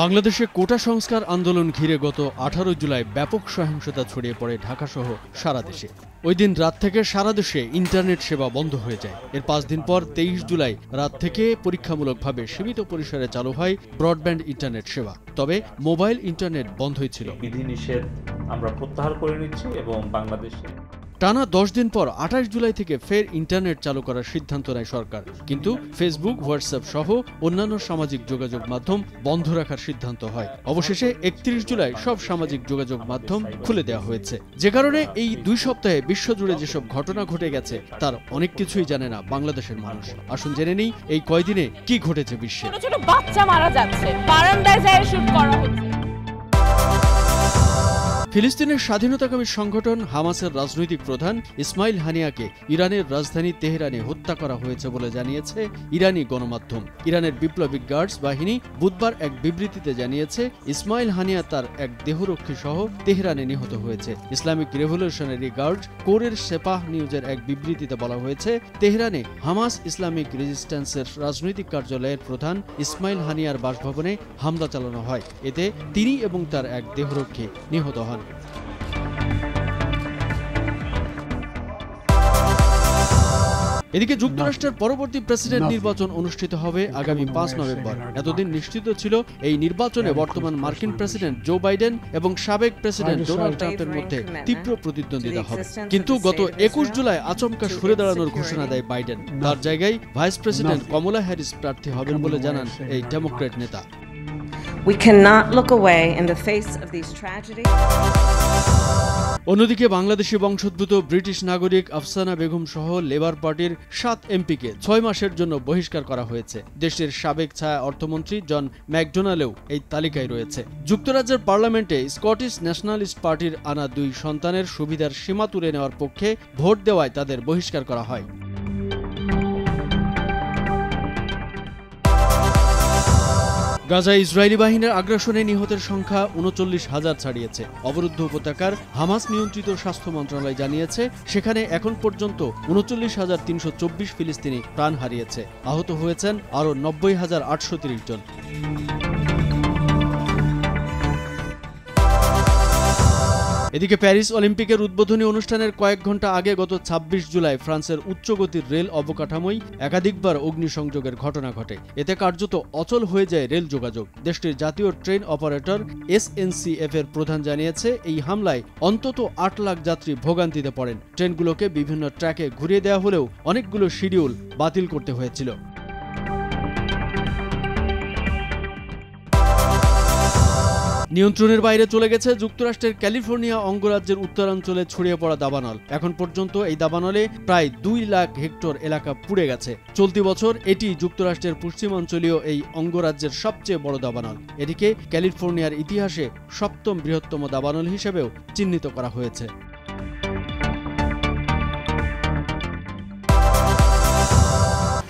বাংলাদেশে কোটা সংস্কার আন্দোলন ঘিরে গত 18 জুলাই ব্যাপক সহিংসতা ছড়িয়ে পড়ে ঢাকাসহ সারা দেশে। ওই দিন রাত থেকে সারা দেশে ইন্টারনেট সেবা বন্ধ হয়ে যায়। এর 5 দিন পর 23 জুলাই রাত থেকে পরীক্ষামূলকভাবে সীমিত পরিসরে চালু হয় ব্রডব্যান্ড ইন্টারনেট সেবা। তবে মোবাইল ইন্টারনেট বন্ধই ছিল। বিধিনিষেধ আমরা প্রত্যাহার করে নিচ্ছি এবং বাংলাদেশে টানা 10 দিন পর 28 জুলাই থেকে ফের ইন্টারনেট চালু করার সিদ্ধান্ত নেয় সরকার। কিন্তু ফেসবুক, হোয়াটসঅ্যাপ সহ অন্যান্য সামাজিক যোগাযোগ মাধ্যম বন্ধ রাখার সিদ্ধান্ত হয়। অবশেষে 31 জুলাই সব সামাজিক যোগাযোগ মাধ্যম খুলে দেওয়া হয়েছে। যে কারণে এই 2 সপ্তাহে বিশ্বজুড়ে যেসব ঘটনা ঘটে গেছে তার অনেক কিছুই জানে না বাংলাদেশের মানুষ। আসুন জেনে নেই এই কয়দিনে কি ঘটেছে বিশ্বে। ছোট ছোট বাচ্চা মারা যাচ্ছে, বারান্দায় যায় শুট করা হচ্ছে। ফিলিস্তিনের স্বাধীনতাকামী সংগঠন হামাসের রাজনৈতিক প্রধান ইসমাইল হানিয়াকে ইরানের রাজধানী তেহরানে হত্যা করা হয়েছে বলে জানিয়েছে ইরানি গণমাধ্যম। ইরানের বিপ্লবী গার্ডস বাহিনী বুধবার এক বিবৃতিতে জানিয়েছে ইসমাইল হানিয়া তার এক দেহরক্ষী সহ তেহরানে নিহত হয়েছে। ইসলামিক রেভলিউশনারি গার্ড কোরের সেপাহ নিউজের এক বিবৃতিতে বলা হয়েছে, তেহরানে হামাস ইসলামিক রেজিস্ট্যান্সের রাজনৈতিক কার্যালয়ের প্রধান ইসমাইল হানিয়ার বাসভবনে হামলা চালানো হয়। এতে তিনি এবং তার এক দেহরক্ষী নিহত হন। এদিকে যুক্তরাষ্ট্রের পরবর্তী প্রেসিডেন্ট নির্বাচন অনুষ্ঠিত হবে আগামী 5 নভেম্বর। এতদিন নিশ্চিত ছিল এই নির্বাচনে বর্তমান মার্কিন প্রেসিডেন্ট জো বাইডেন এবং সাবেক প্রেসিডেন্ট ডোনাল্ড ট্রাম্পের মধ্যে তীব্র প্রতিদ্বন্দ্বিতা হবে। কিন্তু গত 21 জুলাই আচমকা সরে দাঁড়ানোর ঘোষণা দেয় বাইডেন। তার জায়গায় ভাইস প্রেসিডেন্ট কমলা হ্যারিস প্রার্থী হবেন বলে জানান এই ডেমোক্র্যাট নেতা। We cannot look away in the face of these tragedies. অন্যদিকে বাংলাদেশি বংশোদ্ভূত ব্রিটিশ নাগরিক আফসানা বেগম সহ লেবার পার্টির 7 এমপিকে 6 মাসের জন্য বহিষ্কার করা হয়েছে। দেশটির সাবেক ছায়া অর্থমন্ত্রী জন ম্যাকডোনাল্ডও এই তালিকায় রয়েছে। যুক্তরাজ্যের পার্লামেন্টে স্কটিশ ন্যাশনালিস্ট পার্টির আনা 2 সন্তানের সুবিধার সীমা তুলে নেওয়ার পক্ষে ভোট দেওয়ায় তাদের বহিষ্কার করা হয়। গাজায় ইসরায়েলি বাহিনীর আগ্রাসনে নিহতের সংখ্যা 39,000 ছাড়িয়েছে। অবরুদ্ধ উপত্যকার হামাস নিয়ন্ত্রিত স্বাস্থ্য মন্ত্রণালয় জানিয়েছে, সেখানে এখন পর্যন্ত 39,324 ফিলিস্তিনি প্রাণ হারিয়েছে। আহত হয়েছেন আরও 90,830 জন। এদিকে প্যারিস অলিম্পিকের উদ্বোধনী অনুষ্ঠানের কয়েক ঘন্টা আগে গত 26 জুলাই ফ্রান্সের উচ্চগতির রেল অবকাঠামোয় একাধিকবার অগ্নিসংযোগের ঘটনা ঘটে। এতে কার্যত অচল হয়ে যায় রেল যোগাযোগ। দেশটির জাতীয় ট্রেন অপারেটর SNCF এর প্রধান জানিয়েছে, এই হামলায় অন্তত 8 লাখ যাত্রী ভোগান্তিতে পড়েন। ট্রেনগুলোকে বিভিন্ন ট্র্যাকে ঘুরিয়ে দেওয়া হলেও অনেকগুলো শিডিউল বাতিল করতে হয়েছিল। নিয়ন্ত্রণের বাইরে চলে গেছে যুক্তরাষ্ট্রের ক্যালিফোর্নিয়া অঙ্গরাজ্যের উত্তরাঞ্চলে ছড়িয়ে পড়া দাবানল। এখন পর্যন্ত এই দাবানলে প্রায় 2 লাখ হেক্টর এলাকা পুড়ে গেছে। চলতি বছর এটি যুক্তরাষ্ট্রের পশ্চিমাঞ্চলীয় এই অঙ্গরাজ্যের সবচেয়ে বড় দাবানল। এটিকে ক্যালিফোর্নিয়ার ইতিহাসে 7ম বৃহত্তম দাবানল হিসেবেও চিহ্নিত করা হয়েছে।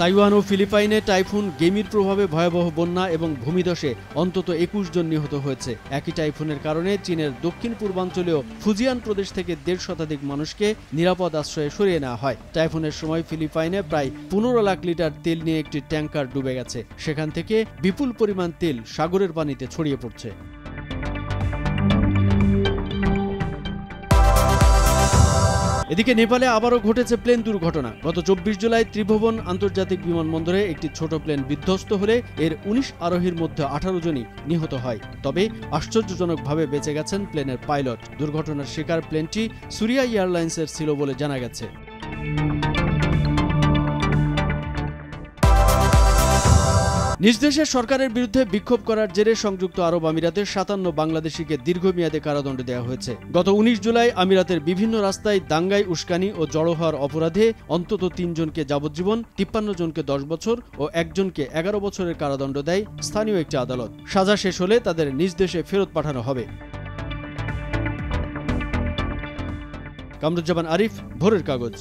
তাইওয়ান ও ফিলিপাইনে টাইফুন গেমির প্রভাবে ভয়াবহ বন্যা এবং ভূমিধসে অন্তত 21 জন নিহত হয়েছে। একই টাইফুনের কারণে চীনের দক্ষিণ পূর্বাঞ্চলীয় ফুজিয়ান প্রদেশ থেকে 1.5 শতাধিক মানুষকে নিরাপদ আশ্রয়ে সরিয়ে নেওয়া হয়। টাইফুনের সময় ফিলিপাইনে প্রায় 15 লাখ লিটার তেল নিয়ে একটি ট্যাঙ্কার ডুবে গেছে। সেখান থেকে বিপুল পরিমাণ তেল সাগরের পানিতে ছড়িয়ে পড়ছে। এদিকে নেপালে আবারও ঘটেছে প্লেন দুর্ঘটনা। গত 24 জুলাই ত্রিভুবন আন্তর্জাতিক বিমানবন্দরে একটি ছোট প্লেন বিধ্বস্ত হলে এর 19 আরোহীর মধ্যে 18 জনই নিহত হয়। তবে আশ্চর্যজনকভাবে বেঁচে গেছেন প্লেনের পাইলট। দুর্ঘটনার শিকার প্লেনটি সুরিয়া এয়ারলাইন্সের ছিল বলে জানা গেছে। নিজ দেশের সরকারের বিরুদ্ধে বিক্ষোভ করার জেরে সংযুক্ত আরব আমিরাতের 57 বাংলাদেশিকে দীর্ঘমেয়াদে কারাদণ্ড দেওয়া হয়েছে। গত 19 জুলাই আমিরাতের বিভিন্ন রাস্তায় দাঙ্গায় উস্কানি ও জড়ো হওয়ার অপরাধে অন্তত 3 জনকে যাবজ্জীবন, 53 জনকে 10 বছর ও 1 জনকে 11 বছরের কারাদণ্ড দেয় স্থানীয় একটি আদালত। সাজা শেষ হলে তাদের নিজ দেশে ফেরত পাঠানো হবে। কামরুজ্জামান আরিফ, ভোরের কাগজ।